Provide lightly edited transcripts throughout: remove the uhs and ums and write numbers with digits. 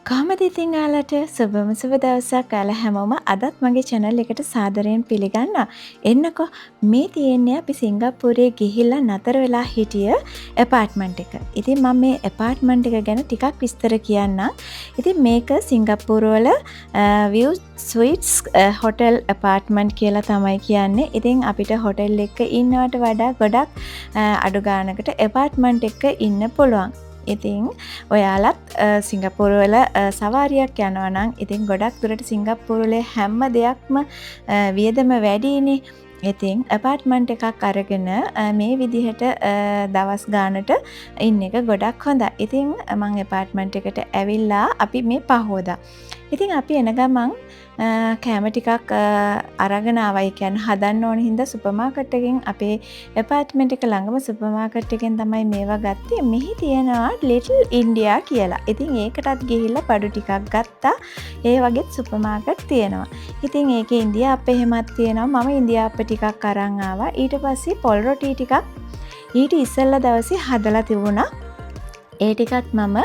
කොහොමද ඉතින් ඔයාලට සුබම සුබ දවසක් ඔයාලා හැමෝම අදත් මගේ channel එකට සාදරයෙන් පිළිගන්නවා. එන්නකෝ මේ තියෙන්නේ අපි සිංගප්පූරුවේ ගිහිල්ලා නතර වෙලා හිටිය apartment එක. ඉතින් මම මේ apartment එක ගැන ටිකක් විස්තර කියන්නම්. ඉතින් මේක සිංගප්පූරුව වල view suites hotel apartment කියලා තමයි කියන්නේ. ඉතින් අපිට hotel එක ඉන්නවට වඩා ගොඩක් අඩු ගානකට apartment එක ඉන්න පුළුවන්. ඉතින් ඔයාලත් සිංගප්පූරුව වල සවාරියක් යනවා නම් ඉතින් ගොඩක් දුරට සිංගප්පූරුවේ හැම දෙයක්ම වියදම වැඩිනේ. ඉතින් apartment එකක් අරගෙන මේ විදිහට දවස් ගානට ඉන්න එක ගොඩක් හොඳයි. ඉතින් මම apartment එකට ඇවිල්ලා අපි මේ පහෝදා. ඉතින් අපි එන ගමන් කෑම ටිකක් අරගෙන ආවයි කියන්නේ හදන්න ඕන හින්දා සුපර් මාකට් එකෙන් අපේ apartment එක ළඟම සුපර් මාකට් එකෙන් තමයි මේවා ගත්තේ. මෙහි තියෙනවා Little India කියලා. ඉතින් ඒකටත් ගිහිල්ලා බඩු ටිකක් ගත්තා. ඒ වගේත් සුපර් මාකට් තියෙනවා. ඉතින් ඒකේ ඉන්දියාප්ප එහෙමත් තියෙනවා. මම ඉන්දියාප්ප ටිකක් අරන් ආවා. ඊට පස්සේ පොල් රොටි ටිකක් ඊට ඉස්සෙල්ලා දවසේ හදලා තිබුණා. ඒ ටිකත් මම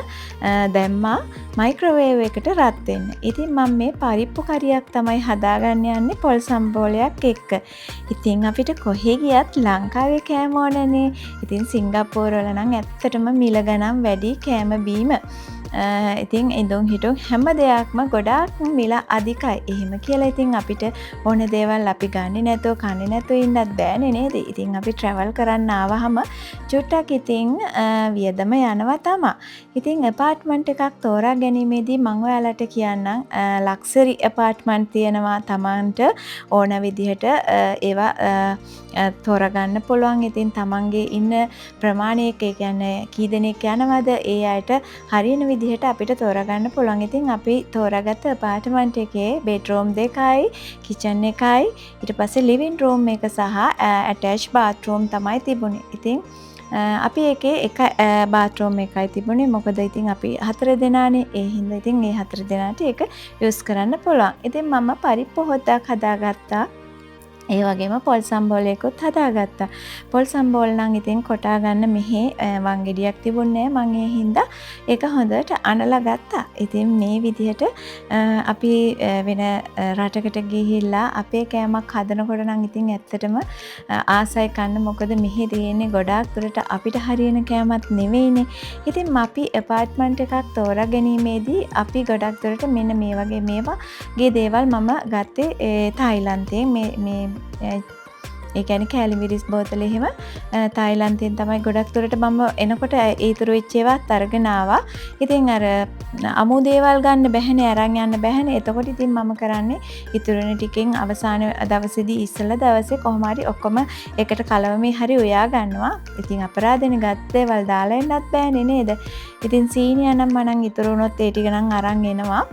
දැම්මා මයික්‍රෝවේව් එකට රත් වෙන්න. ඉතින් මම මේ පරිප්පු කරියක් තමයි හදාගන්න යන්නේ පොල් සම්බෝලයක් එක්ක. ඉතින් අපිට කොහේ ගියත් ලංකාවේ කෑම ඕනනේ. ඉතින් සිංගප්පූරු වල නම් ඇත්තටම මිල ගණන් වැඩි කෑම බීම. ඉතින් ඉඳුන් හිටුන් හැම දෙයක්ම ගොඩාක් මිල අධිකයි. එහෙම කියලා ඉතින් අපිට ඕන දේවල් අපි ගන්නේ නැතෝ කන්නේ නැතෝ ඉන්නත් බෑනේ නේද? ඉතින් අපි travel කරන්න ආවහම චුට්ටක් ඉතින් වියදම යනවා තමයි. ඉතින් apartment එකක් තෝරා ගැනීමේදී මම ඔයාලට කියන්නම් luxury apartment තියෙනවා තමන්ට ඕන විදිහට ඒවා තෝරගන්න පුළුවන්. ඉතින් තමන්ගේ ඉන්න ප්‍රමාණයක කියන්නේ කී දෙනෙක් යනවද ඒ අයට හරියන විදිහට අපිට තෝරගන්න පුළුවන්. ඉතින් අපි තෝරාගත්ත apartment එකේ bedroom දෙකයි kitchen එකයි ඊට පස්සේ living room එක සහ attached bathroom තමයි තිබුණේ. ඉතින් අපි එකේ එක bathroom එකයි තිබුණේ. මොකද ඉතින් අපි 4 දෙනානේ. ඒ හින්දා ඉතින් ඒ 4 දෙනාට ඒක use කරන්න පුළුවන්. ඉතින් මම පරිප්පු හොද්දක් හදාගත්තා. ඒ වගේම පොල් සම්බෝලයකුත් හදාගත්තා. පොල් සම්බෝල නම් ඉතින් කොටා ගන්න මෙහි වංගෙඩියක් තිබුණේ නැහැ. මම ඒ හින්දා ඒක හොඳට අනලා ගත්තා. ඉතින් මේ විදිහට අපි වෙන රටකට ගිහිල්ලා අපේ කෑමක් හදනකොට නම් ඉතින් ඇත්තටම ආසයි කන්න. මොකද මෙහි තියෙන්නේ ගොඩාක් දුරට අපිට හරියන කෑමක් නෙවෙයිනේ. ඉතින් අපි apartment එකක් තෝරා ගැනීමේදී අපි ගොඩක් දුරට මෙන්න මේ වගේ මේවාගේ දේවල් මම ගත්තේ තායිලන්තයෙන් මේ ඒ කියන්නේ කැලිමිරිස් බෝතල එහෙම තායිලන්තයෙන් තමයි ගොඩක් දුරට මම එනකොට ඊතුරු වෙච්ච ඒවාත් අරගෙන ආවා. ඉතින් අර අමු දේවල් ගන්න බැහැනේ අරන් යන්න බැහැනේ. එතකොට ඉතින් මම කරන්නේ ඊතුරුනේ ටිකෙන් අවසාන දවසේදී ඉස්සෙල්ලා දවසේ කොහොම හරි ඔක්කොම එකට කලවමේ හරි උයා ගන්නවා. ඉතින් අපරාධනේ ගත්ත දේවල් දාලා එන්නත් බෑනේ නේද? ඉතින් සීනියා නම් මනම් ඊතුරු වුණොත් ඒ ටික නම් අරන් එනවා.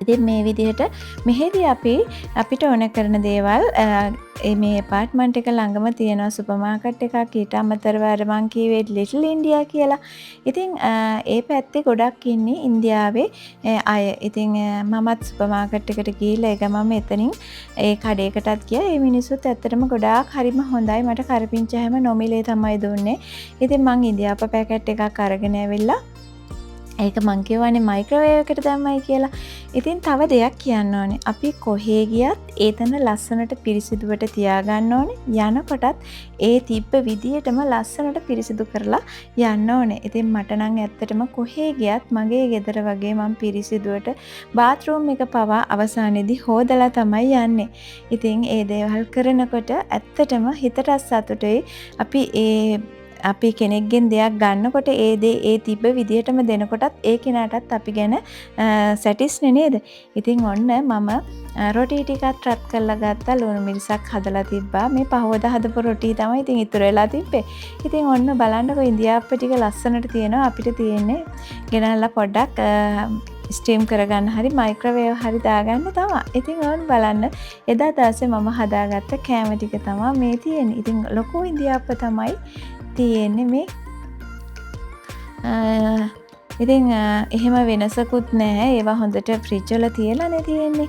ඉතින් මේ විදිහට මෙහෙදී අපිට ඕන කරන දේවල් මේ apartment එක ළඟම තියෙනවා සුපර් මාකට් එකක්. ඊට අමතරව අර මං කිව්වේ Little India කියලා. ඉතින් ඒ පැත්තේ ගොඩක් ඉන්නේ ඉන්දියාවේ අය. ඉතින් මමත් සුපර් මාකට් එකට ගිහිල්ලා ඒ ගමම එතනින් ඒ කඩේකටත් ගියා. ඒ මිනිස්සුත් ඇත්තටම ගොඩාක් හරිම හොඳයි. මට කරපිංච හැම නොමිලේ තමයි දුන්නේ. ඉතින් මං ඉන්දියාප පැකට් එකක් අරගෙන ඇවිල්ලා ඒක මං කියවනේ මයික්‍රෝවේව් එකට දැම්මයි කියලා. ඉතින් තව දෙයක් කියන්න ඕනේ. අපි කොහේ ගියත් ඒතන ලස්සනට පිරිසිදුවට තියාගන්න ඕනේ. යනකොටත් ඒ තිබ්බ විදියටම ලස්සනට පිරිසිදු කරලා යන්න ඕනේ. ඉතින් මට නම් ඇත්තටම කොහේ ගියත් මගේ ගෙදර වගේ මම පිරිසිදුවට bathroom එක පවා අවසානයේදී හොදලා තමයි යන්නේ. ඉතින් ඒ දේවල් කරනකොට ඇත්තටම හිතට සතුටුයි. අපි කෙනෙක්ගෙන් දෙයක් ගන්නකොට ඒ තිබ්බ විදිහටම දෙනකොටත් ඒ කෙනාටත් අපි ගැන සැටිස්නේ නේද? ඉතින් ඔන්න මම රොටි ටිකක් රත් කරලා ගත්තා. ලුණු මිරිසක් හදලා තිබ්බා. මේ පහවදා හදපු රොටි තමයි ඉතින් ඉතුරු වෙලා තිබ්බේ. ඉතින් ඔන්න බලන්නකො ඉන්දියාප්ප ටික ලස්සනට තියෙනවා. අපිට තියෙන්නේ ගෙනල්ලා පොඩ්ඩක් ස්ටීම් කරගන්න හරි මයික්‍රෝවේව් හරි දාගන්න තමයි. ඉතින් ඕන් බලන්න එදා දවසේ මම හදාගත්ත කෑම ටික තමයි මේ තියෙන්නේ. ඉතින් ලොකු ඉන්දියාප්ප තමයි තියෙන්නේ මේ. ඉතින් එහෙම වෙනසකුත් නැහැ. ඒවා හොඳට ෆ්‍රිජ් වල තියලානේ තියෙන්නේ.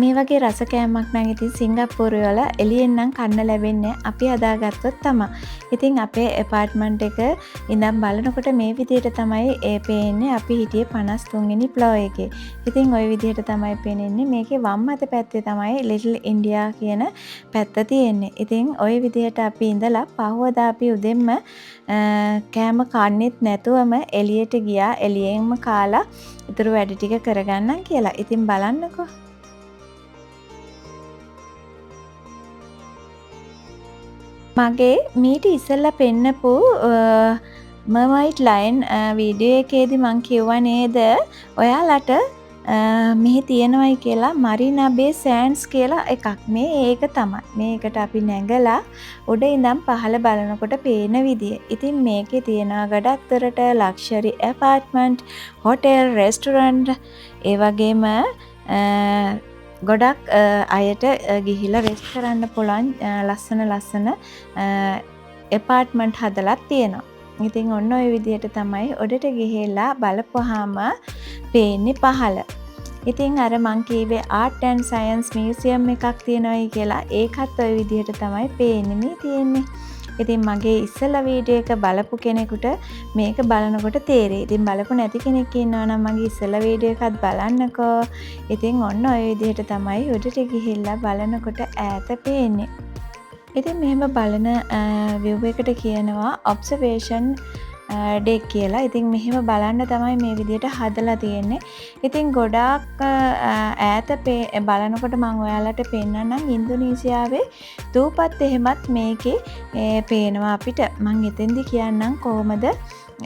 මේ වගේ රස කෑමක් නම් ඉතින් සිංගප්පූරු වල එළියෙන් නම් කන්න ලැබෙන්නේ අපි හදාගත්තොත් තමයි. ඉතින් අපේ ඇපාර්ට්මන්ට් එක ඉඳන් බලනකොට මේ විදිහට තමයි පේන්නේ. අපි හිටියේ 53 වෙනි ෆ්ලෝර් එකේ. ඉතින් ওই විදිහට තමයි පේන්නේ. මේකේ වම් අත පැත්තේ තමයි ලිටල් ඉන්ඩියා කියන පැත්ත තියෙන්නේ. ඉතින් ওই විදිහට අපි ඉඳලා පහවදා අපි උදෙන්ම කෑම කන්නෙත් නැතුවම එළියට ගියා. එළියෙන්ම කාලා ඉතුරු වැඩ ටික කරගන්නම් කියලා. ඉතින් බලන්නකෝ. මගේ මීට ඉස්සෙල්ලා පෙන්නපු මර්මයිඩ් ලයින් වීඩියෝ එකේදී මං කිව්වා නේද ඔයාලට මෙහි තියෙනවයි කියලා මරීනා බේ සෑන්ඩ්ස් කියලා එකක්. මේ ඒක තමයි. මේකට අපි නැගලා උඩ ඉඳන් පහළ බලනකොට පේන විදිය. ඉතින් මේකේ තියෙනවා ගොඩක් දුරට ලක්ෂරි ඇපාර්ට්මන්ට්, හෝටල්, රෙස්ටුරන්ට්, ඒ වගේම ගොඩක් අයට ගිහිලා රෙස්ට් කරන්න පුළුවන් ලස්සන එපාර්ට්මන්ට් හදලා තියෙනවා. ඉතින් ඔන්න ඔය විදිහට තමයි උඩට ගිහිල්ලා බලපුවාම පේන්නේ පහළ. ඉතින් අර මං කීවේ ආර්ට් ඇන්ඩ් සයන්ස් මියුසියම් එකක් තියෙනවායි කියලා ඒකත් ඔය විදිහට තමයි පේන්නේ මේ තියෙන්නේ. ඉතින් මගේ ඉස්සෙල්ලා වීඩියෝ එක බලපු කෙනෙකුට මේක බලනකොට තේරෙයි. ඉතින් බලපු නැති කෙනෙක් ඉන්නවා නම් මගේ ඉස්සෙල්ලා වීඩියෝ එකත් බලන්නකෝ. ඉතින් ඔන්න ඔය විදිහට තමයි උඩට ගිහිල්ලා බලනකොට ඈත පේන්නේ. ඉතින් මෙහෙම බලන view එකට කියනවා observation ඩෙක් කියලා. ඉතින් මෙහෙම බලන්න තමයි මේ විදිහට හදලා තියෙන්නේ. ඉතින් ගොඩාක් ඈත බලනකොට මම ඔයාලට පෙන්නන්නම් ඉන්දුනීසියාවේ දූපත් එහෙමත් මේකේ පේනවා අපිට. මම එතෙන්දි කියන්නම් කොහොමද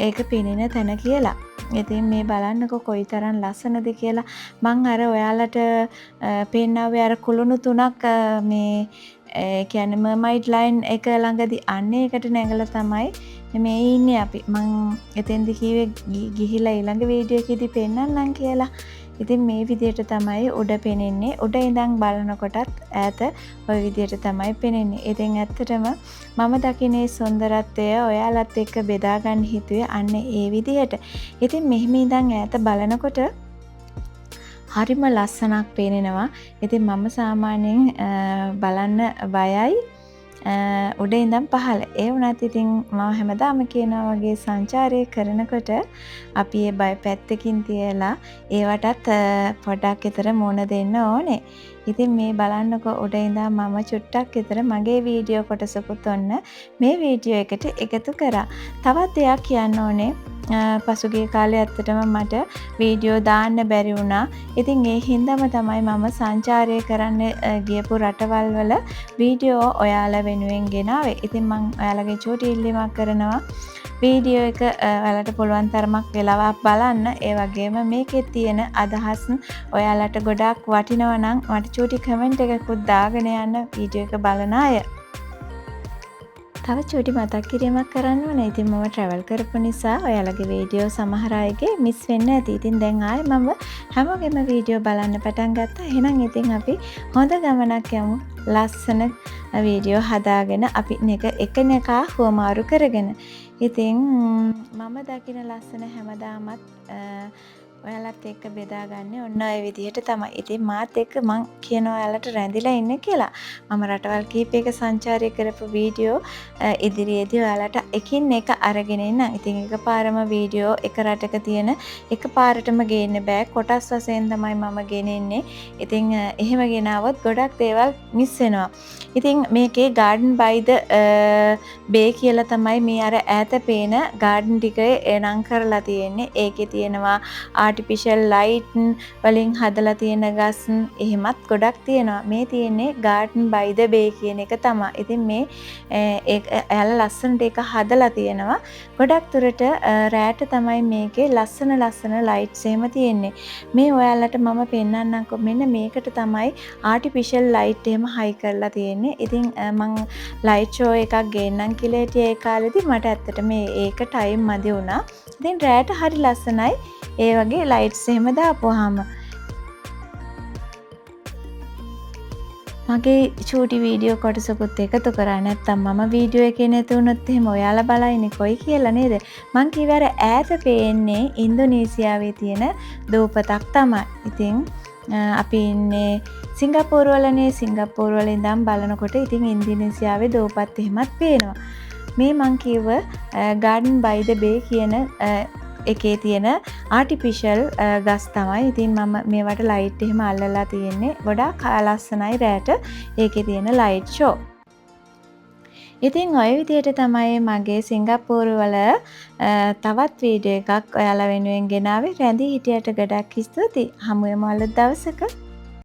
ඒක පෙනෙන තැන කියලා. ඉතින් මේ බලන්නකො කොයිතරම් ලස්සනද කියලා. මම අර ඔයාලට පෙන්නවේ අර කුළුණු තුනක් මේ කියන්නේ මර්මයිඩ් ලයින් එක ළඟදී අන්න ඒකට නැගලා තමයි මේ ඉන්නේ අපි. මං එතෙන්දි කිව්වේ ගිහිලා ඊළඟ වීඩියෝ එකේදී පෙන්නන්නම් කියලා. ඉතින් මේ විදිහට තමයි උඩ පෙනෙන්නේ. උඩ ඉඳන් බලනකොටත් ඈත ওই විදිහට තමයි පෙනෙන්නේ. ඉතින් ඇත්තටම මම දකින්නේ සුන්දරත්වය ඔයාලත් එක්ක බෙදා ගන්න හිතුවේ අන්න ඒ විදිහට. ඉතින් මෙහිම ඉඳන් ඈත බලනකොට හරිම ලස්සනක් පේනෙනවා. ඉතින් මම සාමාන්‍යයෙන් බලන්න බයයි උඩ ඉඳන් පහළ. ඒ වුණත් ඉතින් මම හැමදාම කියනවා වගේ සංචාරය කරනකොට අපි ඒ බය පැත්තකින් තියලා ඒවටත් පොඩක් විතර මුණ දෙන්න ඕනේ. ඉතින් මේ බලන්නකො උඩ ඉඳන් මම චුට්ටක් විතර මගේ වීඩියෝ කොටසකුත් ඔන්න මේ වීඩියෝ එකට එකතු කරා. තවත් දෙයක් කියන්න ඕනේ. පසුගිය කාලේ ඇත්තටම මට වීඩියෝ දාන්න බැරි වුණා. ඉතින් ඒ හින්දාම තමයි මම සංචාරය කරන්න ගියපු රටවල් වල වීඩියෝ ඔයාලා වෙනුවෙන් ගෙනාවේ. ඉතින් මම ඔයාලගේ චූටි ඉල්ලීමක් කරනවා. වීඩියෝ එක ඔයාලට පුළුවන් තරමක් වෙලාවක් බලන්න. ඒ වගේම මේකේ තියෙන අදහස් ඔයාලට ගොඩාක් වටිනවා නම් මට චූටි කමෙන්ට් එකකුත් දාගෙන යන්න වීඩියෝ එක බලන අය. තව චූටි මතක් කිරීමක් කරන්න ඕනේ. ඉතින් මම ට්‍රැවල් කරපු නිසා ඔයාලගේ වීඩියෝ සමහර අයගේ මිස් වෙන්න ඇති. ඉතින් දැන් ආයේ මම හැමෝගෙම වීඩියෝ බලන්න පටන් ගත්තා. එහෙනම් ඉතින් අපි හොඳ ගමනක් යමු. ලස්සන වීඩියෝ හදාගෙන අපි එකිනෙකා හුවමාරු කරගෙන. ඉතින් මම දකින ලස්සන හැමදාමත් ඔයාලත් එක්ක බෙදාගන්නේ ඔන්න ඔය විදිහට තමයි. ඉතින් මාත් එක්ක මං කියනවා ඔයාලට රැඳිලා ඉන්න කියලා. මම රටවල් කීපයක සංචාරය කරපු වීඩියෝ ඉදිරියේදී ඔයාලට එකින් එක අරගෙන ඉන්නම්. ඉතින් එකපාරම වීඩියෝ එක රටක තියෙන එකපාරටම ගේන්න බෑ. කොටස් වශයෙන් තමයි මම ගෙනෙන්නේ. ඉතින් එහෙම ගෙනාවොත් ගොඩක් දේවල් මිස් වෙනවා. ඉතින් මේකේ garden by the bay කියලා තමයි මේ අර ඈත පේන garden ටික එනම් කරලා තියෙන්නේ. ඒකේ තියෙනවා ආටිෆිෂල් ලයිට් වලින් හදලා තියෙන ගස් එහෙමත් ගොඩක් තියෙනවා. මේ තියෙන්නේ garden by the bay කියන එක තමයි. ඉතින් මේ එයාලා ලස්සනට ඒක හදලා තියෙනවා. ගොඩක් දුරට රැට තමයි මේකේ ලස්සන ලයිට්ස් එහෙම තියෙන්නේ. මේ ඔයාලට මම පෙන්නන්නම්කො. මෙන්න මේකට තමයි ආටිෆිෂල් ලයිට් එහෙම හයි කරලා තියෙන්නේ. ඉතින් මං ලයිට් ෂෝ එකක් ගේන්නම් කියලා හිටියේ ඒ කාලෙදි මට ඇත්තටම ඒක ටයිම් මදි වුණා. ඉතින් රැට හරි ලස්සනයි. ඒ වගේ ලයිට්ස් එහෙම දාපුවාම මගේ චූටි වීඩියෝ කොටසකුත් එකතු කරා. නැත්තම් මම වීඩියෝ එකේ නැති වුණොත් එහෙම ඔයාලා බලයිනේ කොයි කියලා නේද? මං කිව්වා ඈත පේන්නේ ඉන්දුනීසියාවේ තියෙන දූපතක් තමයි. ඉතින් අපි ඉන්නේ සිංගප්පූරු වලනේ. සිංගප්පූරු වල ඉඳන් බලනකොට ඉතින් ඉන්දුනීසියාවේ දෝපත් එහෙමත් පේනවා. මේ මං කිව්ව Garden by the Bay කියන එකේ තියෙන ආටිෆිෂල් ගස් තමයි. ඉතින් මම මේවට ලයිට් එහෙම අල්ලලා තියෙන්නේ. ගොඩාක් ලස්සනයි රැට ඒකේ තියෙන ලයිට් ෂෝ. ඉතින් ඔය විදිහට තමයි මගේ සිංගප්පූරු වල තවත් වීඩියෝ එකක් ඔයාලා වෙනුවෙන් ගෙනාවේ. රැඳී හිටියට ගොඩක් ස්තුතියි. හමු වෙමු අලුත් දවසක.